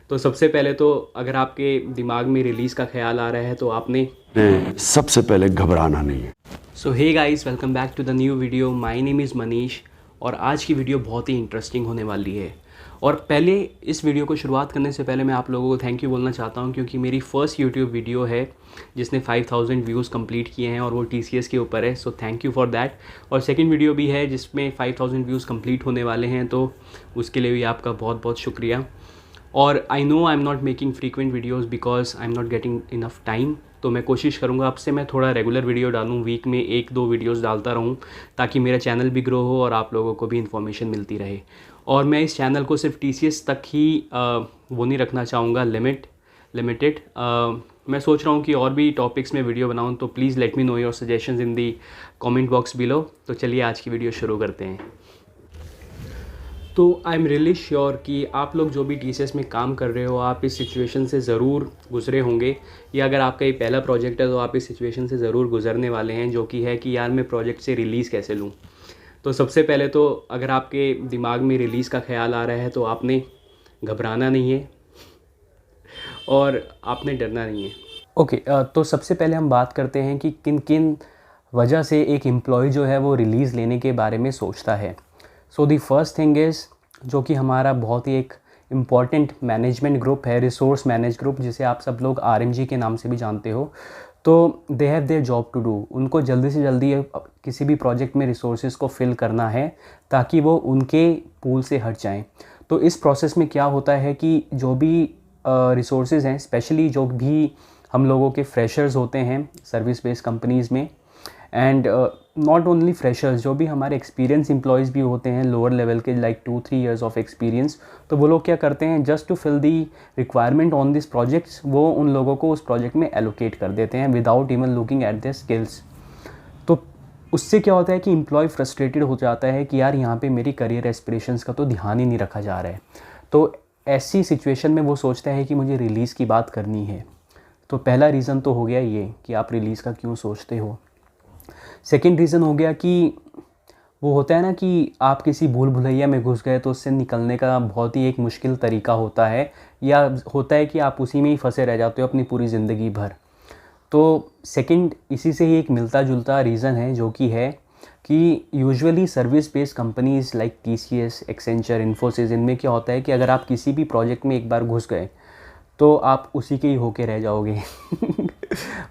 तो सबसे पहले तो अगर आपके दिमाग में रिलीज़ का ख्याल आ रहा है तो आपने सबसे पहले घबराना नहीं है। So hey guys, welcome back to the new video. My name is Manish और आज की वीडियो बहुत ही इंटरेस्टिंग होने वाली है। और पहले इस वीडियो को शुरुआत करने से पहले मैं आप लोगों को थैंक यू बोलना चाहता हूं, क्योंकि मेरी फर्स्ट यूट्यूब वीडियो है जिसने 5000 व्यूज़ कंप्लीट किए हैं और वो TCS के ऊपर है। So thank you for that. और सेकंड वीडियो भी है जिसमें 5000 व्यूज़ कंप्लीट होने वाले हैं, तो उसके लिए भी आपका बहुत बहुत शुक्रिया। और I know I am not making frequent videos because I am not getting enough time. तो मैं कोशिश करूँगा अब से मैं थोड़ा रेगुलर वीडियो डालूँ, वीक में 1-2 वीडियोज़ डालता रहूँ, ताकि मेरा चैनल भी ग्रो हो और आप लोगों को भी इन्फॉर्मेशन मिलती रहे। और मैं इस चैनल को सिर्फ TCS तक ही वो नहीं रखना चाहूँगा लिमिटेड। मैं सोच रहा हूँ कि और भी टॉपिक्स में वीडियो बनाऊँ, तो please let me know your suggestions in the comment box below. तो चलिए आज की वीडियो शुरू करते हैं। तो आई एम रियली श्योर कि आप लोग जो भी TCS में काम कर रहे हो, आप इस सिचुएशन से ज़रूर गुजरे होंगे, या अगर आपका ये पहला प्रोजेक्ट है तो आप इस सिचुएशन से ज़रूर गुजरने वाले हैं, जो कि है कि यार मैं प्रोजेक्ट से रिलीज़ कैसे लूँ। तो सबसे पहले तो अगर आपके दिमाग में रिलीज़ का ख्याल आ रहा है तो आपने घबराना नहीं है और आपने डरना नहीं है। ओके, तो सबसे पहले हम बात करते हैं कि किन किन वजह से एक एम्प्लॉय जो है वो रिलीज़ लेने के बारे में सोचता है। सो दी फर्स्ट थिंग इज़, जो कि हमारा बहुत ही एक इम्पॉर्टेंट मैनेजमेंट ग्रुप है, रिसोर्स मैनेज ग्रुप, जिसे आप सब लोग RMG के नाम से भी जानते हो। तो they have their job to do. उनको जल्दी से जल्दी किसी भी प्रोजेक्ट में रिसोर्सेज को फिल करना है ताकि वो उनके पूल से हट जाएं। तो इस प्रोसेस में क्या होता है कि जो भी रिसोर्सेज हैं, स्पेशली जो भी हम लोगों के फ्रेशर्स होते हैं सर्विस बेस्ड कंपनीज़ में, एंड नॉट ओनली फ्रेशर्स, जो भी हमारे एक्सपीरियंस एम्प्लॉयज़ भी होते हैं लोअर लेवल के, लाइक 2-3 ईयर्स ऑफ एक्सपीरियंस, तो वो लोग क्या करते हैं, just to fill the requirement on this projects, वो उन लोगों को उस प्रोजेक्ट में एलोकेट कर देते हैं without even looking at their skills. तो उससे क्या होता है कि एम्प्लॉय फ्रस्ट्रेटेड हो जाता है कि यार यहाँ पे मेरी करियर एस्पिरेशंस का तो ध्यान ही नहीं रखा जा रहा है। तो ऐसी सिचुएशन में वो सोचता है कि मुझे रिलीज़ की बात करनी है। तो पहला रीज़न तो हो गया ये कि आप रिलीज़ का क्यों सोचते हो। सेकेंड रीज़न हो गया कि वो होता है ना कि आप किसी भूल भुलैया में घुस गए तो उससे निकलने का बहुत ही एक मुश्किल तरीका होता है, या होता है कि आप उसी में ही फंसे रह जाते हो अपनी पूरी ज़िंदगी भर। तो सेकंड इसी से ही एक मिलता जुलता रीज़न है, जो कि है कि usually service based companies like TCS, Accenture, Infosys, इनमें क्या होता है कि अगर आप किसी भी प्रोजेक्ट में एक बार घुस गए तो आप उसी के ही होके रह जाओगे।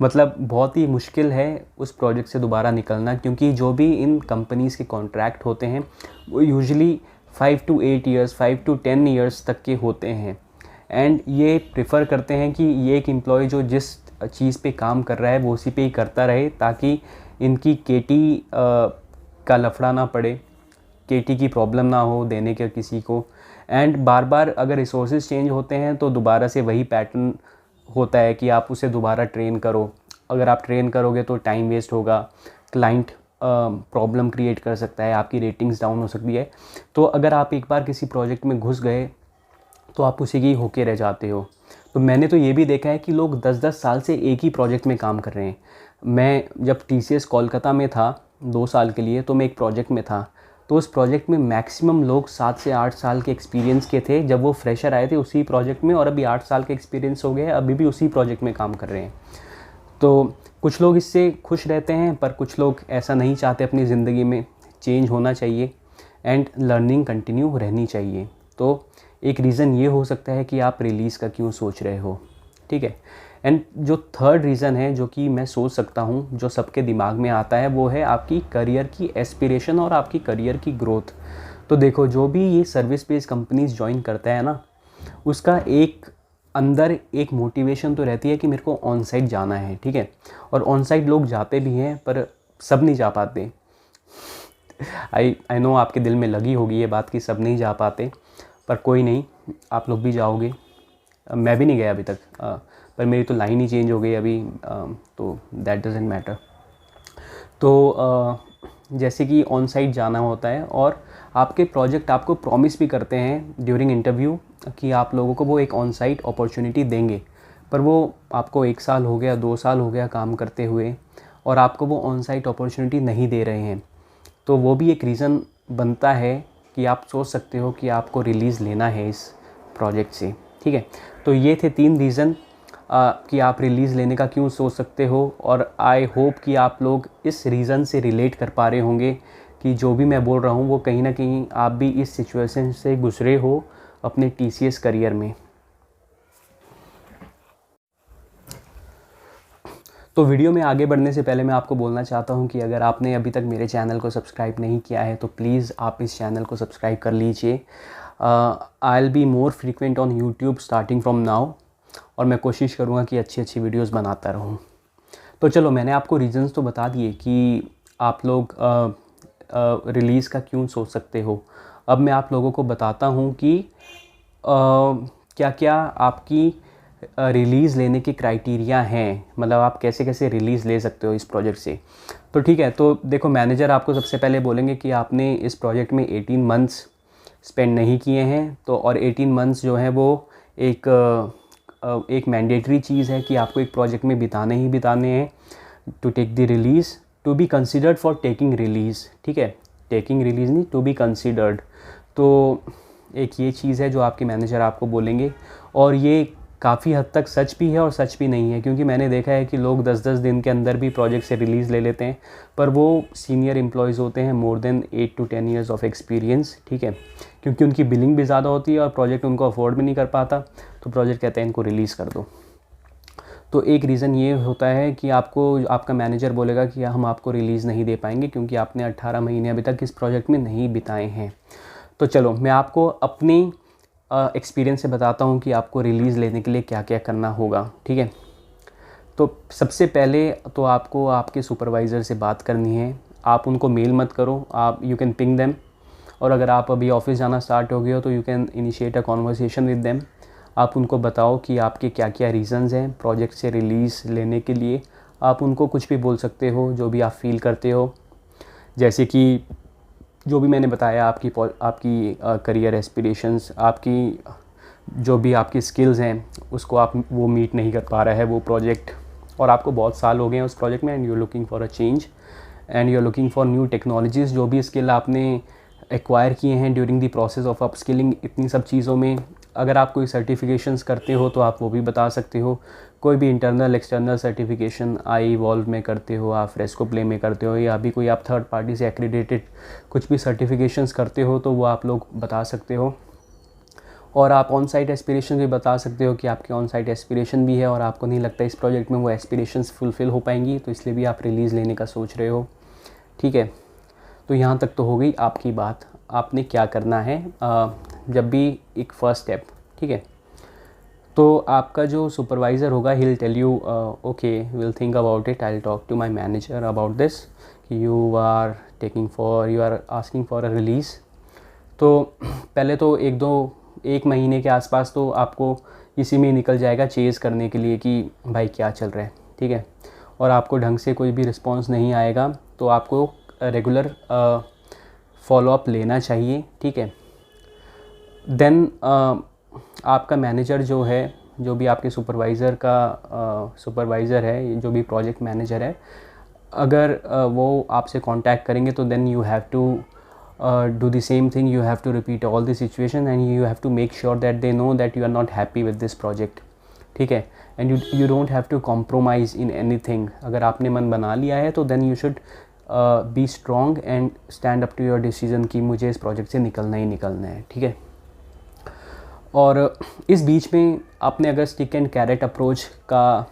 मतलब बहुत ही मुश्किल है उस प्रोजेक्ट से दोबारा निकलना, क्योंकि जो भी इन कंपनीज़ के कॉन्ट्रैक्ट होते हैं वो usually 5 to 8 years, 5 to 10 years तक के होते हैं। एंड ये प्रेफर करते हैं कि ये एक एम्प्लॉय जो जिस चीज़ पे काम कर रहा है वो उसी पे ही करता रहे, ताकि इनकी KT का लफड़ा ना पड़े, KT की प्रॉब्लम ना हो देने के किसी को। एंड बार बार अगर रिसोर्सेज चेंज होते हैं तो दोबारा से वही पैटर्न होता है कि आप उसे दोबारा ट्रेन करो। अगर आप ट्रेन करोगे तो टाइम वेस्ट होगा, क्लाइंट प्रॉब्लम क्रिएट कर सकता है, आपकी रेटिंग्स डाउन हो सकती है। तो अगर आप एक बार किसी प्रोजेक्ट में घुस गए तो आप उसी की होके रह जाते हो। तो मैंने तो ये भी देखा है कि लोग 10-10 साल से एक ही प्रोजेक्ट में काम कर रहे हैं। मैं जब TCS कोलकाता में था 2 साल के लिए, तो मैं एक प्रोजेक्ट में था। तो उस प्रोजेक्ट में मैक्सिमम लोग 7 से 8 साल के एक्सपीरियंस के थे जब वो फ्रेशर आए थे उसी प्रोजेक्ट में, और अभी 8 साल के एक्सपीरियंस हो गए, अभी भी उसी प्रोजेक्ट में काम कर रहे हैं। तो कुछ लोग इससे खुश रहते हैं, पर कुछ लोग ऐसा नहीं चाहते, अपनी ज़िंदगी में चेंज होना चाहिए एंड लर्निंग कंटिन्यू रहनी चाहिए। तो एक रीज़न ये हो सकता है कि आप रिलीज़ का क्यों सोच रहे हो, ठीक है। एंड जो थर्ड रीज़न है जो कि मैं सोच सकता हूँ, जो सबके दिमाग में आता है, वो है आपकी करियर की एस्पिरेशन और आपकी करियर की ग्रोथ। तो देखो, जो भी ये सर्विस बेस्ड कंपनीज ज्वाइन करता है ना, उसका एक अंदर एक मोटिवेशन तो रहती है कि मेरे को ऑन साइट जाना है, ठीक है। और ऑन साइट लोग जाते भी हैं, पर सब नहीं जा पाते। आई नो आपके दिल में लगी होगी ये बात कि सब नहीं जा पाते, पर कोई नहीं, आप लोग भी जाओगे। मैं भी नहीं गया अभी तक, पर मेरी तो लाइन ही चेंज हो गई अभी, तो दैट डजंट मैटर। तो जैसे कि ऑन साइट जाना होता है, और आपके प्रोजेक्ट आपको प्रॉमिस भी करते हैं ड्यूरिंग इंटरव्यू कि आप लोगों को वो एक ऑन साइट अपॉर्चुनिटी देंगे, पर वो आपको 1 साल हो गया, 2 साल हो गया काम करते हुए, और आपको वो ऑन साइट अपॉर्चुनिटी नहीं दे रहे हैं। तो वो भी एक रीज़न बनता है कि आप सोच सकते हो कि आपको रिलीज़ लेना है इस प्रोजेक्ट से, ठीक है। तो ये थे 3 रीज़न कि आप रिलीज़ लेने का क्यों सोच सकते हो, और आई होप कि आप लोग इस रीज़न से रिलेट कर पा रहे होंगे कि जो भी मैं बोल रहा हूँ वो कहीं ना कहीं आप भी इस सिचुएशन से गुजरे हो अपने TCS करियर में। तो वीडियो में आगे बढ़ने से पहले मैं आपको बोलना चाहता हूं कि अगर आपने अभी तक मेरे चैनल को सब्सक्राइब नहीं किया है तो प्लीज़ आप इस चैनल को सब्सक्राइब कर लीजिए। I will be more frequent on YouTube starting from now, और मैं कोशिश करूंगा कि अच्छी अच्छी वीडियोस बनाता रहूं। तो चलो, मैंने आपको रीज़न्स तो बता दिए कि आप लोग रिलीज़ का क्यों सोच सकते हो। अब मैं आप लोगों को बताता हूं कि क्या क्या आपकी रिलीज़ लेने के क्राइटेरिया हैं, मतलब आप कैसे कैसे रिलीज़ ले सकते हो इस प्रोजेक्ट से। तो ठीक है, तो देखो, मैनेजर आपको सबसे पहले बोलेंगे कि आपने इस प्रोजेक्ट में 18 मंथ्स स्पेंड नहीं किए हैं, तो और 18 मंथ्स जो है वो एक मैंडेटरी चीज़ है कि आपको एक प्रोजेक्ट में बिताने ही बिताने हैं to take the release, to be considered for taking release. ठीक है, टेकिंग रिलीज़ नहीं, टू बी कंसिडर्ड। तो एक ये चीज़ है जो आपके मैनेजर आपको बोलेंगे, और ये काफ़ी हद तक सच भी है और सच भी नहीं है, क्योंकि मैंने देखा है कि लोग 10-10 दिन के अंदर भी प्रोजेक्ट से रिलीज़ ले लेते हैं, पर वो सीनियर एम्प्लॉयज़ होते हैं, more than 8 to 10 years of experience. ठीक है, क्योंकि उनकी बिलिंग भी ज़्यादा होती है और प्रोजेक्ट उनको अफोर्ड भी नहीं कर पाता, तो प्रोजेक्ट कहते हैं इनको रिलीज़ कर दो। तो एक रीज़न ये होता है कि आपको आपका मैनेजर बोलेगा कि हम आपको रिलीज़ नहीं दे पाएंगे क्योंकि आपने 18 महीने अभी तक इस प्रोजेक्ट में नहीं बिताए हैं। तो चलो, मैं आपको अपनी एक्सपीरियंस से बताता हूँ कि आपको रिलीज़ लेने के लिए क्या क्या करना होगा। ठीक है, तो सबसे पहले तो आपको आपके सुपरवाइज़र से बात करनी है। आप उनको मेल मत करो, आप यू कैन पिंग देम, और अगर आप अभी ऑफिस जाना स्टार्ट हो गए हो तो you can initiate a conversation with them. आप उनको बताओ कि आपके क्या क्या रीज़न्स हैं प्रोजेक्ट से रिलीज़ लेने के लिए। आप उनको कुछ भी बोल सकते हो, जो भी आप फील करते हो, जैसे कि जो भी मैंने बताया, आपकी करियर एस्पिरेशंस, आपकी जो भी आपकी स्किल्स हैं उसको आप वो मीट नहीं कर पा रहा है वो प्रोजेक्ट, और आपको बहुत साल हो गए हैं उस प्रोजेक्ट में, and you are looking for a change and you are looking for new technologies. जो भी स्किल आपने एक्वायर किए हैं during the process of upskilling, इतनी सब चीज़ों में अगर आप कोई सर्टिफिकेशंस करते हो तो आप वो भी बता सकते हो। कोई भी इंटरनल एक्सटर्नल सर्टिफिकेशन iEvolve में करते हो, आप फ्रेस्को प्ले में करते हो, या अभी कोई आप थर्ड पार्टी से एक्रीडेटेड कुछ भी सर्टिफिकेशंस करते हो तो वो आप लोग बता सकते हो। और आप ऑन साइट एस्पिरेशन भी बता सकते हो कि आपके ऑन साइट एस्पिरेशन भी है और आपको नहीं लगता इस प्रोजेक्ट में वो एस्पिरेशंस फुलफ़िल हो पाएंगी, तो इसलिए भी आप रिलीज़ लेने का सोच रहे हो। ठीक है, तो यहाँ तक तो हो गई आपकी बात। आपने क्या करना है जब भी एक फ़र्स्ट स्टेप। ठीक है, तो आपका जो सुपरवाइज़र होगा he will tell you okay, will think about it, I will talk to my manager about this कि you are asking for a release. तो पहले तो एक महीने के आसपास तो आपको इसी में निकल जाएगा चेज़ करने के लिए कि भाई क्या चल रहा है। ठीक है, और आपको ढंग से कोई भी रिस्पॉन्स नहीं आएगा तो आपको रेगुलर फॉलोअप लेना चाहिए। ठीक है, देन आपका मैनेजर जो है, जो भी आपके सुपरवाइज़र है, जो भी प्रोजेक्ट मैनेजर है, अगर वो आपसे कांटेक्ट करेंगे तो then you have to do the same thing. You have to repeat all the situation and you have to make sure that they know that you are not happy with this project. ठीक है, and you don't have to compromise in anything. अगर आपने मन बना लिया है तो then you should be strong and stand up to your decision कि मुझे इस प्रोजेक्ट से निकलना ही निकलना है। ठीक है, और इस बीच में आपने अगर स्टिक एंड कैरेट अप्रोच का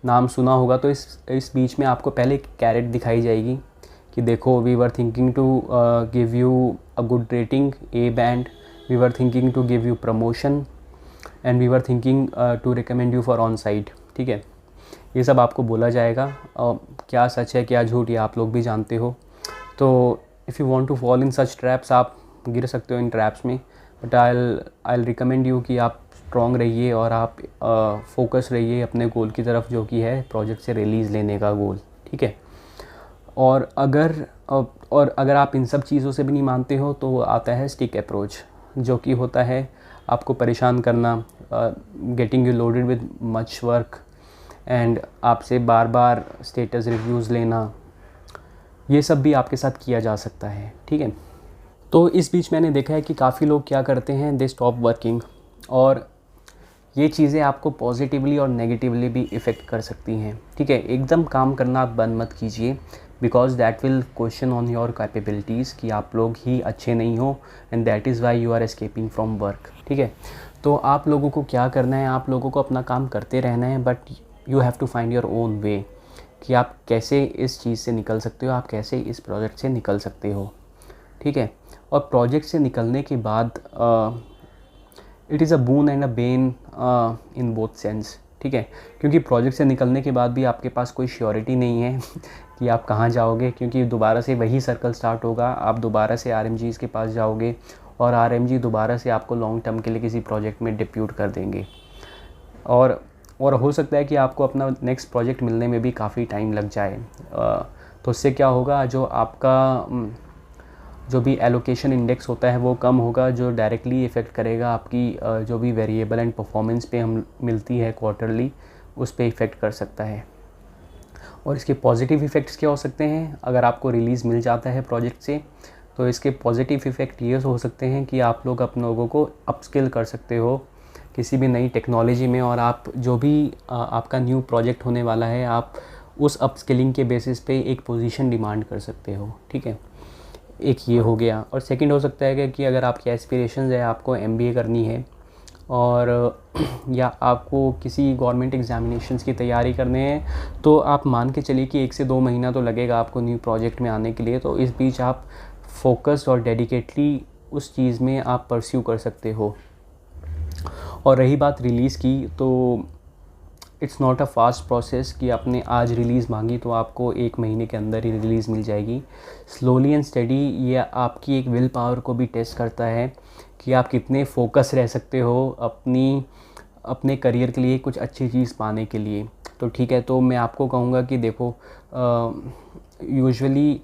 नाम सुना होगा तो इस बीच में आपको पहले कैरेट दिखाई जाएगी कि देखो, we were thinking to give you a good rating, A band, we were thinking to give you promotion, and we were thinking to recommend you for on site. ठीक है, ये सब आपको बोला जाएगा, और क्या सच है क्या झूठ ये आप लोग भी जानते हो। तो if you want to fall in such traps, आप गिर सकते हो इन ट्रैप्स में, बट आई रिकमेंड यू कि आप स्ट्रॉन्ग रहिए और आप फोकस रहिए अपने गोल की तरफ, जो कि है प्रोजेक्ट से रिलीज़ लेने का गोल। ठीक है, और अगर आप इन सब चीज़ों से भी नहीं मानते हो तो आता है स्टिक अप्रोच, जो कि होता है आपको परेशान करना, getting you loaded with much work, and आपसे बार बार स्टेटस रिव्यूज़ लेना। ये सब भी आपके साथ किया जा सकता है। ठीक है, तो इस बीच मैंने देखा है कि काफ़ी लोग क्या करते हैं, दे स्टॉप वर्किंग, और ये चीज़ें आपको पॉजिटिवली और नेगेटिवली भी इफ़ेक्ट कर सकती हैं, ठीक है। एकदम काम करना आप बंद मत कीजिए, because that will question on your capabilities कि आप लोग ही अच्छे नहीं हो, and that is why you are escaping from work, ठीक है। तो आप लोगों को क्या करना है, आप लोगों को अपना काम करते रहना है, but you have to find your own way कि आप कैसे इस चीज़ से निकल सकते हो, आप कैसे इस प्रोजेक्ट से निकल सकते हो, ठीक है। और प्रोजेक्ट से निकलने के बाद it is a boon and a Ben in both sense, ठीक है। क्योंकि प्रोजेक्ट से निकलने के बाद भी आपके पास कोई श्योरिटी नहीं है कि आप कहाँ जाओगे, क्योंकि दोबारा से वही सर्कल स्टार्ट होगा, आप दोबारा से RMGs के पास जाओगे और RMG दोबारा से आपको लॉन्ग टर्म के लिए किसी प्रोजेक्ट में डिप्यूट कर देंगे, और हो सकता है कि आपको अपना नेक्स्ट प्रोजेक्ट मिलने में भी काफ़ी टाइम लग जाए। तो उससे क्या होगा, जो आपका जो भी एलोकेशन इंडेक्स होता है वो कम होगा, जो डायरेक्टली इफ़ेक्ट करेगा आपकी जो भी वेरिएबल एंड परफॉर्मेंस पे हम मिलती है क्वार्टरली, उस पे इफ़ेक्ट कर सकता है। और इसके पॉजिटिव इफ़ेक्ट्स क्या हो सकते हैं, अगर आपको रिलीज़ मिल जाता है प्रोजेक्ट से, तो इसके पॉजिटिव इफ़ेक्ट ये हो सकते हैं कि आप लोग अपने लोगों को अपस्किल कर सकते हो किसी भी नई टेक्नोलॉजी में, और आप जो भी आपका न्यू प्रोजेक्ट होने वाला है, आप उस अपस्किलिंग के बेसिस पे एक पोजीशन डिमांड कर सकते हो, ठीक है। एक ये हो गया। और सेकंड हो सकता है कि अगर आपकी एस्पिरेशंस है, आपको MBA करनी है और या आपको किसी गवर्नमेंट एग्जामिनेशंस की तैयारी करने हैं, तो आप मान के चलिए कि 1 से 2 महीना तो लगेगा आपको न्यू प्रोजेक्ट में आने के लिए। तो इस बीच आप फोकस्ड और डेडिकेटली उस चीज़ में आप परस्यू कर सकते हो। और रही बात रिलीज़ की, तो it's not a fast process कि आपने आज रिलीज़ मांगी तो आपको 1 महीने के अंदर ही रिलीज़ मिल जाएगी। स्लोली एंड स्टडी ये आपकी एक विल पावर को भी टेस्ट करता है कि आप कितने फोकस रह सकते हो अपने करियर के लिए कुछ अच्छी चीज़ पाने के लिए। तो ठीक है, तो मैं आपको कहूँगा कि देखो, यूजुअली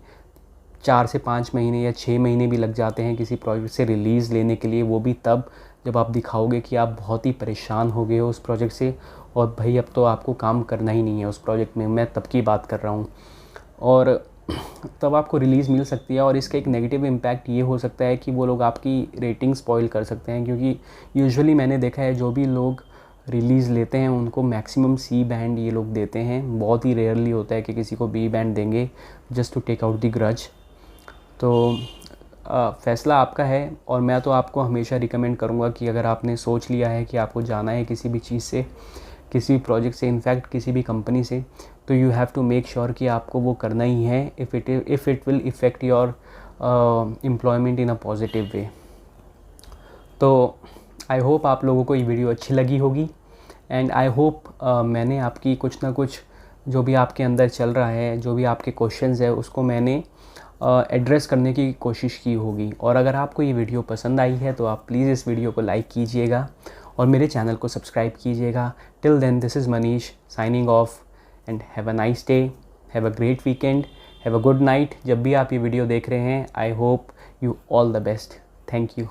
4 से 5 महीने या 6 महीने भी लग जाते हैं किसी प्रोजेक्ट से रिलीज़ लेने के लिए, वो भी तब जब आप दिखाओगे कि आप बहुत ही परेशान हो गए हो उस प्रोजेक्ट से, और भाई अब तो आपको काम करना ही नहीं है उस प्रोजेक्ट में, मैं तब की बात कर रहा हूँ। और तब आपको रिलीज़ मिल सकती है। और इसका एक नेगेटिव इम्पैक्ट ये हो सकता है कि वो लोग आपकी रेटिंग स्पॉइल कर सकते हैं, क्योंकि यूजुअली मैंने देखा है जो भी लोग रिलीज़ लेते हैं उनको मैक्सिमम C बैंड ये लोग देते हैं। बहुत ही रेयरली होता है कि किसी को B बैंड देंगे just to take out the grudge. तो फ़ैसला आपका है, और मैं तो आपको हमेशा रिकमेंड करूँगा कि अगर आपने सोच लिया है कि आपको जाना है किसी भी चीज़ से, किसी भी प्रोजेक्ट से, इनफैक्ट किसी भी कंपनी से, तो you have to make sure कि आपको वो करना ही है if it will effect your employment in a positive way. तो आई होप आप लोगों को ये वीडियो अच्छी लगी होगी, एंड आई होप मैंने आपकी कुछ ना कुछ जो भी आपके अंदर चल रहा है, जो भी आपके क्वेश्चंस है, उसको मैंने एड्रेस करने की कोशिश की होगी। और अगर आपको ये वीडियो पसंद आई है तो आप प्लीज़ इस वीडियो को लाइक कीजिएगा और मेरे चैनल को सब्सक्राइब कीजिएगा। Till then, this is Manish signing off, and have a nice day, have a great weekend, have a good night. जब भी आप ये वीडियो देख रहे हैं, I hope you all the best. Thank you.